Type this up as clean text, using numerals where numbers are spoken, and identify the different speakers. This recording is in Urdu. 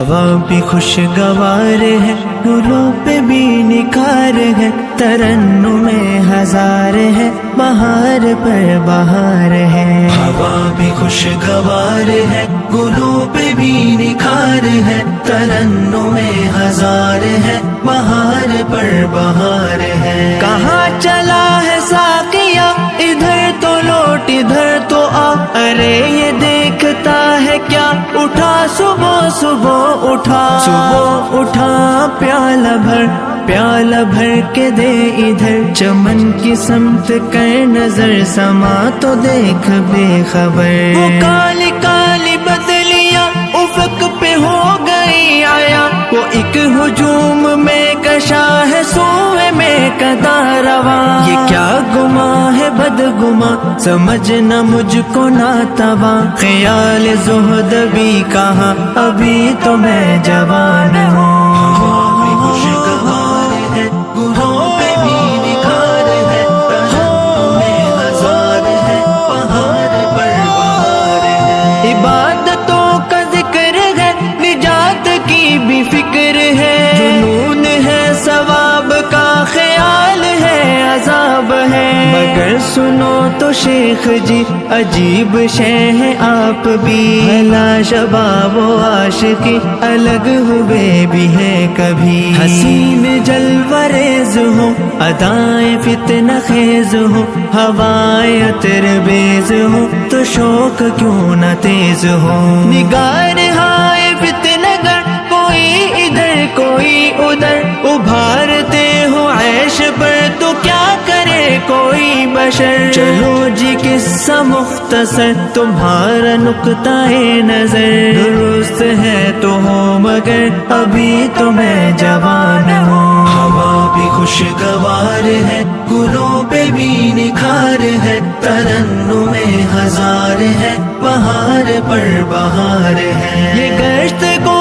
Speaker 1: ہوا بھی خوشگوار ہے، گلوں پہ بھی نکھار ہے، ترنم میں ہزار ہے، بہار پر بہار ہے۔ ہوا بھی خوشگوار ہے، گلوں پہ بھی نکھار ہے، ترنم میں ہزار ہے، بہار پر بہار ہے۔ کہاں چلا ہے ساقیہ، ادھر تو لوٹ ادھر تو آ، ارے یہ دیکھتا ہے کیا، اٹھا صبح صبح اٹھا، صبح اٹھا پیالہ بھر کے دے ادھر، چمن کی سمت کر نظر، سما تو دیکھ بے خبر۔ وہ کالی کالی بدلیاں افق پہ ہو گئی آیا، وہ ایک ہجوم میں کشا ہے، سوئے میں کدا رواں۔ یہ کیا گماں ہے بدگماں، سمجھنا مجھ کو ناتواں، خیال زہد بھی کہاں، ابھی تو میں جوان ہوں۔ خوشگوار ہے، گلوں پہ بھی نکھار ہے، ترنم میں ہزار ہے، بہار پر بہار ہے۔ عبادتوں کا ذکر ہے، نجات کی بھی فکر ہے، جنون ہے ثواب کا، خیال ہے عذاب ہے، مگر سنو تو شیخ جی عجیب شے ہے آپ بھی، بھلا شباب و عاشقی الگ ہوئے بھی ہے کبھی، حسین جلوریز ہو، ادائیں فتنہ خیز ہو، ہوائیں عطر بیز ہو، تو شوق کیوں نہ تیز ہو، نگار ہائے فتنہ گر، کوئی ادھر کوئی ادھر، ابھارتے ہو عیش پر، تو کیا کرے کوئی بشر، چلو جی قصہ مختصر، تمہارا نقطہ نظر درست ہے تو ہو، مگر ابھی تو میں جوان ہوں۔ ہوا بھی خوشگوار ہے، گلوں پہ بھی نکھار ہے، ترنم میں ہزار ہے، بہار پر بہار ہے۔ یہ گشت کو